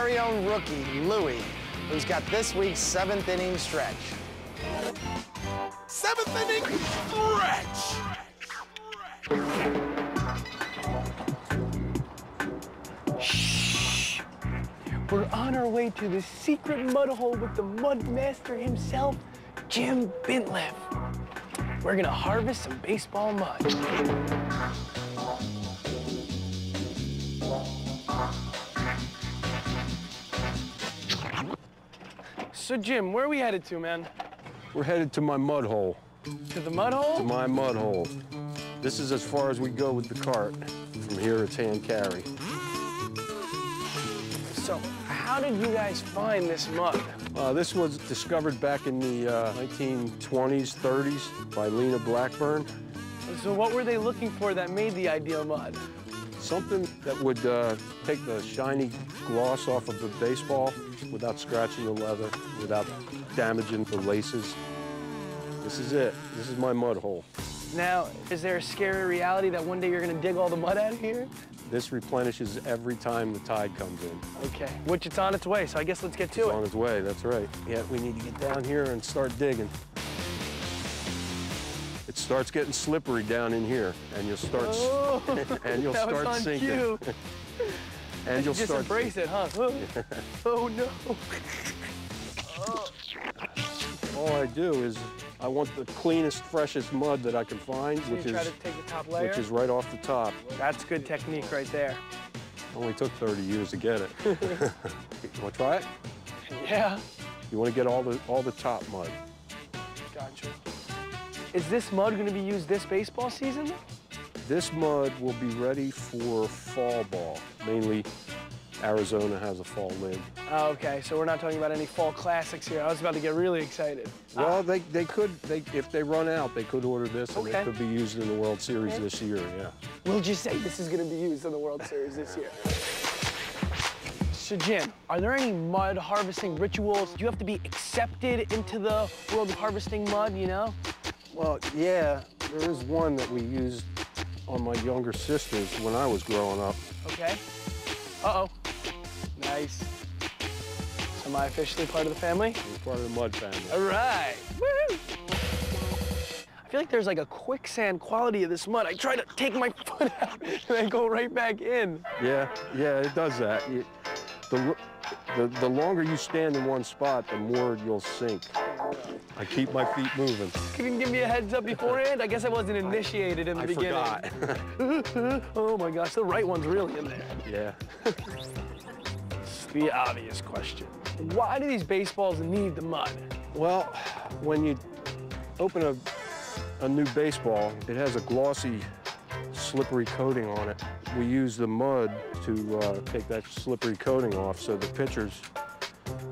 very own rookie, Louie, who's got this week's 7th inning stretch. 7th inning stretch! Shh! We're on our way to the secret mud hole with the mud master himself, Jim Bintliff. We're gonna harvest some baseball mud. So, Jim, where are we headed to, man? We're headed to my mud hole. To the mud hole? To my mud hole. This is as far as we go with the cart. From here, it's hand carry. So, how did you guys find this mud? This was discovered back in the 1920s, 30s by Lena Blackburne. So what were they looking for that made the ideal mud? Something that would take the shiny gloss off of the baseball without scratching the leather, without damaging the laces. This is it. This is my mud hole. Now, is there a scary reality that one day you're gonna dig all the mud out of here? This replenishes every time the tide comes in. Okay, which it's on its way, so I guess let's get to it. It's on its way, that's right. Yeah, we need to get down here and start digging. It starts getting slippery down in here, and you'll start and you'll that start was on sinking. Cue. And you'll just start embrace it, huh? Oh, oh no. All I do is I want the cleanest, freshest mud that I can find, So which you try to take the top layer? which is right off the top. That's good technique right there. Only took 30 years to get it. You want to try it? Yeah. You want to get all the top mud. Gotcha. Is this mud going to be used this baseball season? This mud will be ready for fall ball. Mainly, Arizona has a fall league. Oh, okay, so we're not talking about any fall classics here. I was about to get really excited. Well, they could, if they run out, they could order this, and Okay. it could be used in the World Series this year, yeah. We'll just say this is going to be used in the World Series this year. So, Jim, are there any mud harvesting rituals? Do you have to be accepted into the world of harvesting mud, you know? Well, yeah, there is one that we used on my younger sisters when I was growing up. Okay. Uh-oh. Nice. So am I officially part of the family? You're part of the mud family. All right. Woo! I feel like there's like a quicksand quality of this mud. I try to take my foot out and then go right back in. Yeah, it does that. The longer you stand in one spot, the more you'll sink. I keep my feet moving. Can you give me a heads up beforehand? I guess I wasn't initiated in the beginning. I forgot. Oh my gosh, the right one's really in there. Yeah. It's the obvious question. Why do these baseballs need the mud? Well, when you open a new baseball, it has a glossy, slippery coating on it. We use the mud to take that slippery coating off so the pitchers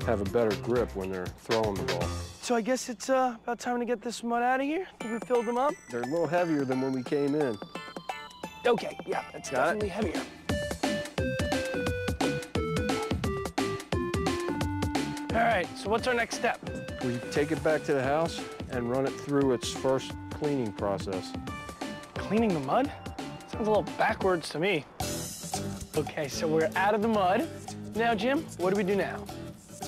have a better grip when they're throwing the ball. So I guess it's about time to get this mud out of here. Think we filled them up? They're a little heavier than when we came in. Okay, yeah, that's definitely heavier. All right, so what's our next step? We take it back to the house and run it through its first cleaning process. Cleaning the mud? Sounds a little backwards to me. Okay, so we're out of the mud. Now, Jim, what do we do now?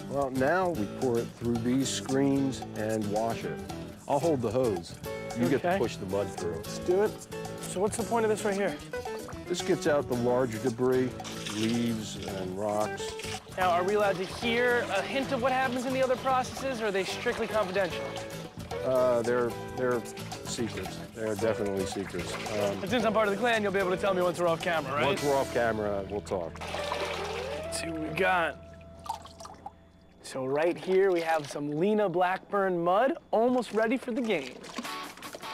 Well, now we pour it through these screens and wash it. I'll hold the hose. You get to push the mud through. Let's do it. So what's the point of this right here? This gets out the larger debris, leaves and rocks. Now, are we allowed to hear a hint of what happens in the other processes, or are they strictly confidential? They're secrets. They're definitely secrets. But since I'm part of the clan, you'll be able to tell me once we're off camera, right? Once we're off camera, we'll talk. Let's see what we got. So right here, we have some Lena Blackburne mud, almost ready for the game.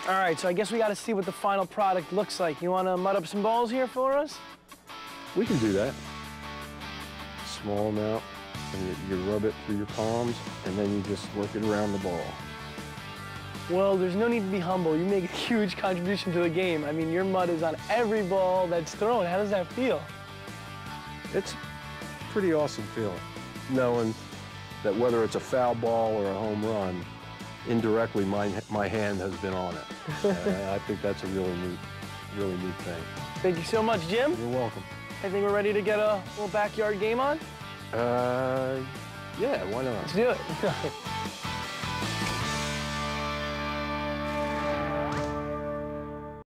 All right, so I guess we got to see what the final product looks like. You want to mud up some balls here for us? We can do that. Small amount, and you rub it through your palms, and then you just work it around the ball. Well, there's no need to be humble. You make a huge contribution to the game. I mean, your mud is on every ball that's thrown. How does that feel? It's a pretty awesome feeling, knowing that whether it's a foul ball or a home run, indirectly my hand has been on it. I think that's a really neat thing. Thank you so much, Jim. You're welcome. I think we're ready to get a little backyard game on. Yeah, why not? Let's do it.